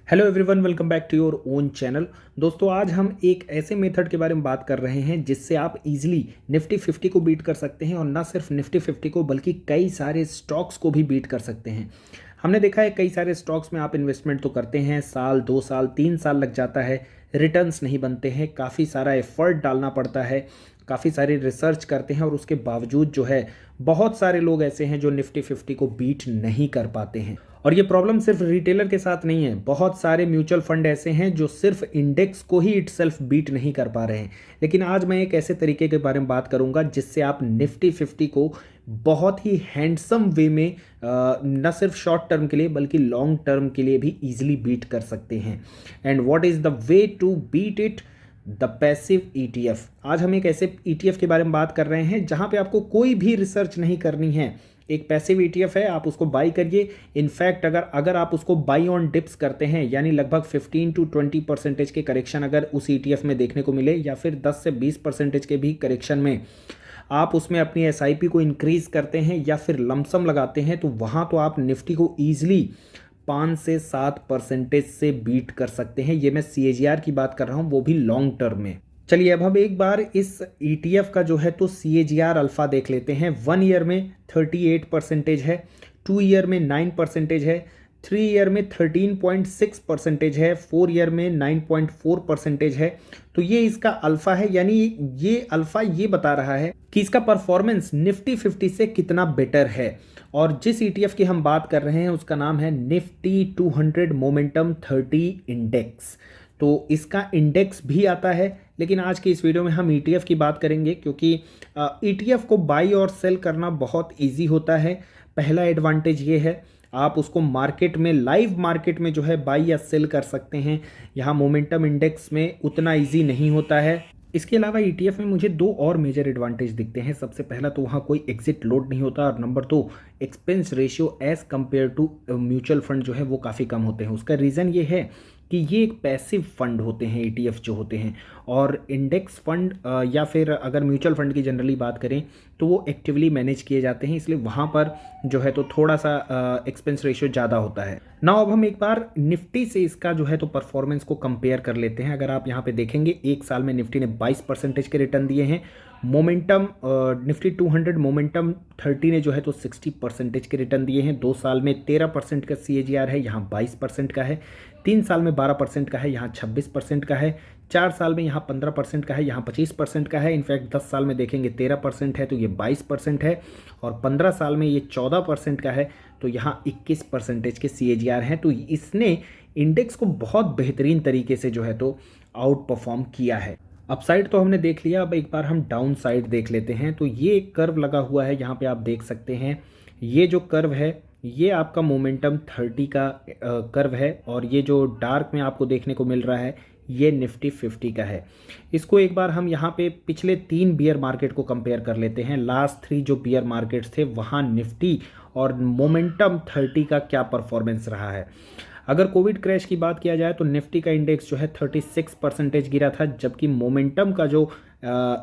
Hello everyone, welcome back to your own channel. दोस्तों, आज हम एक ऐसे मेथड के बारे में बात कर रहे हैं जिससे आप इजीली निफ्टी 50 को बीट कर सकते हैं और ना सिर्फ निफ्टी 50 को बल्कि कई सारे स्टॉक्स को भी बीट कर सकते हैं। हमने देखा है कई सारे स्टॉक्स में आप इन्वेस्टमेंट तो करते हैं, साल 2 साल 3 साल लग जाता है, रिटर्न्स नहीं बनते हैं, काफ़ी सारा एफर्ट डालना पड़ता है, काफ़ी सारी रिसर्च करते हैं और उसके बावजूद जो है बहुत सारे लोग ऐसे हैं जो निफ्टी 50 को बीट नहीं कर पाते हैं। और ये प्रॉब्लम सिर्फ रिटेलर के साथ नहीं है, बहुत सारे म्यूचुअल फंड ऐसे हैं जो सिर्फ इंडेक्स को ही इटसेल्फ बीट नहीं कर पा रहे हैं। लेकिन आज मैं एक ऐसे तरीके के बारे में बात करूंगा जिससे आप निफ्टी 50 को बहुत ही हैंडसम वे में न सिर्फ शॉर्ट टर्म के लिए बल्कि लॉन्ग टर्म के लिए भी इजीली बीट कर सकते हैं। And what is the way to beat it? The passive ETF. आज हम एक ऐसे ईटीएफ के बारे में बात कर रहे हैं जहां पे आपको कोई भी रिसर्च नहीं करनी है। एक पैसिव ईटीएफ है, आप उसको बाई करिए। इनफैक्ट अगर आप उसको बाई ऑन डिप्स करते हैं, यानी लगभग 15 to 20% के करेक्शन अगर उस ईटीएफ में देखने को मिले या फिर 10 से 20% के भी करेक्शन में आप उसमें अपनी एसआईपी को इंक्रीज करते हैं या फिर लमसम लगाते हैं, तो वहाँ तो आप निफ्टी को ईजिली 5 से 7% से बीट कर सकते हैं। ये मैं सीएजीआर की बात कर रहा हूँ, वो भी लॉन्ग टर्म में। चलिए अब हम एक बार इस ईटीएफ का जो है तो सीएजीआर अल्फा देख लेते हैं। 1 ईयर में 38% है, 2 ईयर में 9% है, 3 ईयर में 13.6% है, 4 ईयर में 9.4% है। तो ये इसका अल्फा है, यानी ये अल्फा ये बता रहा है कि इसका परफॉर्मेंस निफ्टी 50 से कितना बेटर है। और जिस ईटीएफ की हम बात कर रहे हैं उसका नाम है निफ्टी 200 मोमेंटम 30 इंडेक्स। तो इसका इंडेक्स भी आता है, लेकिन आज की इस वीडियो में हम ईटीएफ की बात करेंगे क्योंकि ईटीएफ को बाई और सेल करना बहुत इजी होता है। पहला एडवांटेज ये है, आप उसको मार्केट में, लाइव मार्केट में जो है बाई या सेल कर सकते हैं। यहाँ मोमेंटम इंडेक्स में उतना इजी नहीं होता है। इसके अलावा ईटीएफ में मुझे 2 और मेजर एडवांटेज दिखते हैं। सबसे पहला तो वहाँ कोई एग्जिट लोड नहीं होता, और number 2, expense ratio as compare to mutual fund जो है वो काफ़ी कम होते हैं। उसका रीज़न ये है कि ये एक पैसिव फंड होते हैं ईटीएफ जो होते हैं, और इंडेक्स फंड या फिर अगर म्यूचुअल फंड की जनरली बात करें तो वो एक्टिवली मैनेज किए जाते हैं, इसलिए वहाँ पर जो है तो थोड़ा सा एक्सपेंस रेशियो ज़्यादा होता है ना। अब हम एक बार निफ्टी से इसका जो है तो परफॉर्मेंस को कंपेयर कर लेते हैं। अगर आप यहाँ पे देखेंगे, एक साल में निफ्टी ने 22% के रिटर्न दिए हैं। मोमेंटम निफ्टी 200 मोमेंटम 30 ने जो है तो 60% के रिटर्न दिए हैं। 2 साल में 13% का सीएजीआर है, यहाँ 22% का है। 3 साल में 12% का है, यहाँ 26% का है। 4 साल में यहाँ 15% का है, यहाँ 25% का है। इनफैक्ट 10 साल में देखेंगे 13% है तो ये 22% है, और 15 साल में ये 14% का है तो यहाँ 21% के सीएजीआर हैं। तो इसने इंडेक्स को बहुत बेहतरीन तरीके से जो है तो आउट परफॉर्म किया है। अपसाइड तो हमने देख लिया, अब एक बार हम डाउन साइड देख लेते हैं। तो ये एक कर्व लगा हुआ है, यहाँ पे आप देख सकते हैं। ये जो कर्व है ये आपका मोमेंटम 30 का कर्व है, और ये जो डार्क में आपको देखने को मिल रहा है ये निफ्टी 50 का है। इसको एक बार हम यहाँ पे पिछले 3 बियर मार्केट को कंपेयर कर लेते हैं। लास्ट 3 जो बियर मार्केट्स थे वहाँ निफ्टी और मोमेंटम 30 का क्या परफॉर्मेंस रहा है। अगर कोविड क्रैश की बात किया जाए तो निफ्टी का इंडेक्स जो है 36% गिरा था, जबकि मोमेंटम का जो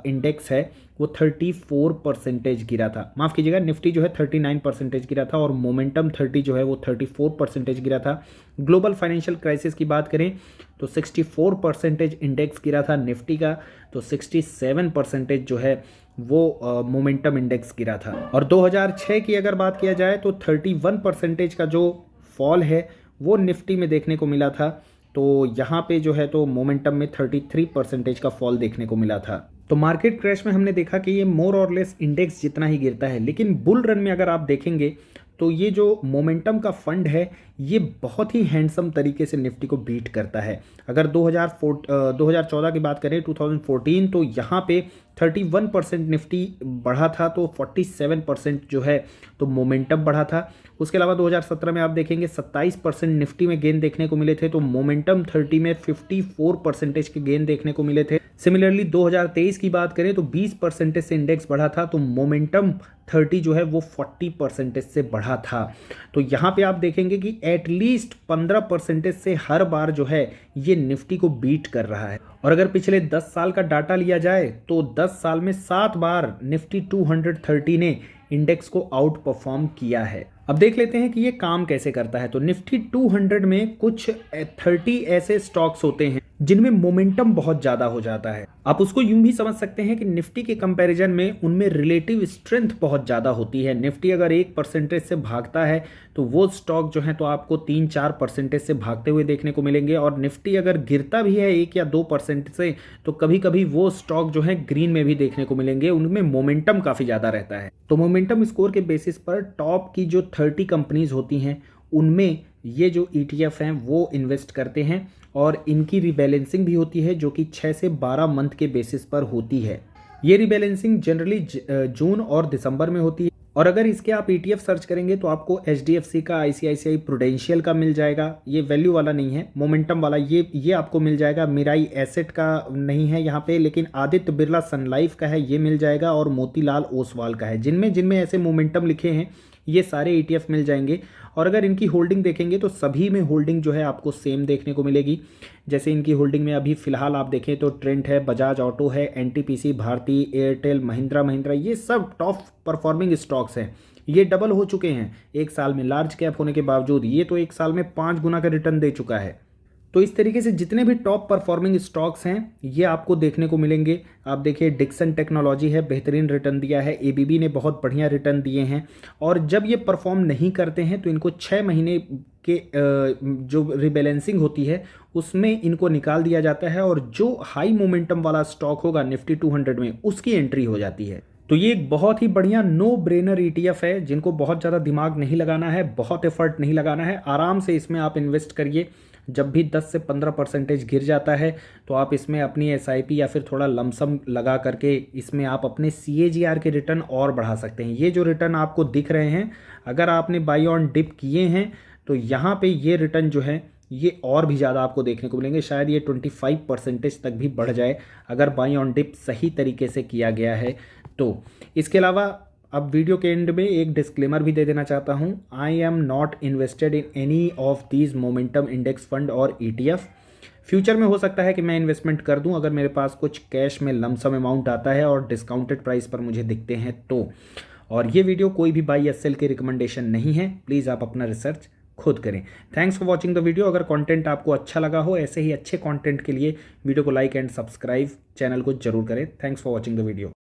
इंडेक्स है वो 34% गिरा था। माफ़ कीजिएगा, निफ्टी जो है 39% गिरा था और मोमेंटम 30 जो है वो 34% गिरा था। ग्लोबल फाइनेंशियल क्राइसिस की बात करें तो 64% इंडेक्स गिरा था निफ्टी का, तो 67% जो है वो मोमेंटम इंडेक्स गिरा था। और 2006 की अगर बात किया जाए तो 31% का जो फॉल है वो निफ्टी में देखने को मिला था। तो यहाँ पे जो है तो मोमेंटम में 33% का फॉल देखने को मिला था। तो मार्केट क्रैश में हमने देखा कि ये मोर और लेस इंडेक्स जितना ही गिरता है, लेकिन बुल रन में अगर आप देखेंगे तो ये जो मोमेंटम का फंड है ये बहुत ही हैंडसम तरीके से निफ्टी को बीट करता है। अगर 2014 की बात करें, 2014, तो यहाँ पे 31% निफ्टी बढ़ा था, तो 47% जो है तो मोमेंटम बढ़ा था। उसके अलावा 2017 में आप देखेंगे 27% निफ्टी में गेन देखने को मिले थे, तो मोमेंटम 30 में 54% के गेन देखने को मिले थे। सिमिलरली 2023 की बात करें तो 20% से इंडेक्स बढ़ा था, तो मोमेंटम 30 जो है वो 40% से बढ़ा था। तो यहाँ पे आप देखेंगे कि एटलीस्ट 15% से हर बार जो है ये निफ्टी को बीट कर रहा है। और अगर पिछले 10 साल का डाटा लिया जाए तो 10 साल में 7 बार निफ्टी 230 ने इंडेक्स को आउट परफॉर्म किया है। अब देख लेते हैं कि ये काम कैसे करता है। तो निफ्टी 200 में कुछ 30 ऐसे स्टॉक्स होते हैं जिनमें मोमेंटम बहुत ज़्यादा हो जाता है। आप उसको यूं भी समझ सकते हैं कि निफ्टी के कंपैरिजन में उनमें रिलेटिव स्ट्रेंथ बहुत ज़्यादा होती है। निफ्टी अगर 1% से भागता है तो वो स्टॉक जो है तो आपको 3-4% से भागते हुए देखने को मिलेंगे, और निफ्टी अगर गिरता भी है 1 या 2% से तो कभी कभी वो स्टॉक जो है ग्रीन में भी देखने को मिलेंगे। उनमें मोमेंटम काफ़ी ज़्यादा रहता है। तो मोमेंटम स्कोर के बेसिस पर टॉप की जो 30 कंपनीज होती हैं उनमें ये जो ETF हैं वो इन्वेस्ट करते हैं, और इनकी रिबैलेंसिंग भी होती है जो कि 6 से 12 मंथ के बेसिस पर होती है। ये रिबैलेंसिंग जनरली जून और दिसंबर में होती है। और अगर इसके आप ETF सर्च करेंगे तो आपको HDFC का, ICICI प्रूडेंशियल का मिल जाएगा। ये वैल्यू वाला नहीं है, मोमेंटम वाला ये आपको मिल जाएगा। मिराई एसेट का नहीं है यहाँ पे, लेकिन आदित्य बिरला सन लाइफ का है, ये मिल जाएगा। और मोतीलाल ओसवाल का है। जिनमें जिनमें ऐसे मोमेंटम लिखे हैं ये सारे ETF मिल जाएंगे। और अगर इनकी होल्डिंग देखेंगे तो सभी में होल्डिंग जो है आपको सेम देखने को मिलेगी। जैसे इनकी होल्डिंग में अभी फिलहाल आप देखें तो ट्रेंट है, बजाज ऑटो है, NTPC, भारती एयरटेल, महिंद्रा महिंद्रा, ये सब टॉप परफॉर्मिंग स्टॉक्स हैं। ये डबल हो चुके हैं एक साल में, लार्ज कैप होने के बावजूद ये तो एक साल में 5 गुना का रिटर्न दे चुका है। तो इस तरीके से जितने भी टॉप परफॉर्मिंग स्टॉक्स हैं ये आपको देखने को मिलेंगे। आप देखिए डिक्सन टेक्नोलॉजी है, बेहतरीन रिटर्न दिया है। ABB ने बहुत बढ़िया रिटर्न दिए हैं। और जब ये परफॉर्म नहीं करते हैं तो इनको 6 महीने के जो रिबैलेंसिंग होती है उसमें इनको निकाल दिया जाता है, और जो हाई मोमेंटम वाला स्टॉक होगा निफ्टी 200 में उसकी एंट्री हो जाती है। तो ये एक बहुत ही बढ़िया नो ब्रेनर ETF है। जिनको बहुत ज़्यादा दिमाग नहीं लगाना है, बहुत एफर्ट नहीं लगाना है, आराम से इसमें आप इन्वेस्ट करिए। जब भी 10 से 15% गिर जाता है तो आप इसमें अपनी SIP या फिर थोड़ा लमसम लगा करके इसमें आप अपने CAGR के रिटर्न और बढ़ा सकते हैं। ये जो रिटर्न आपको दिख रहे हैं, अगर आपने बाई ऑन डिप किए हैं तो यहाँ पे ये रिटर्न जो है ये और भी ज़्यादा आपको देखने को मिलेंगे। शायद ये 25% तक भी बढ़ जाए अगर बाई ऑन डिप सही तरीके से किया गया है तो। इसके अलावा अब वीडियो के एंड में एक डिस्क्लेमर भी दे देना चाहता हूं। I am not invested in any of these momentum index fund और ETF। फ्यूचर में हो सकता है कि मैं इन्वेस्टमेंट कर दूं अगर मेरे पास कुछ कैश में लमसम अमाउंट आता है और डिस्काउंटेड प्राइस पर मुझे दिखते हैं तो। और ये वीडियो कोई भी बाई या सेल की रिकमेंडेशन नहीं है, प्लीज़ आप अपना रिसर्च खुद करें। Thanks for watching the video. अगर कंटेंट आपको अच्छा लगा हो, ऐसे ही अच्छे कंटेंट के लिए वीडियो को लाइक एंड सब्सक्राइब चैनल को जरूर करें। Thanks for watching the video.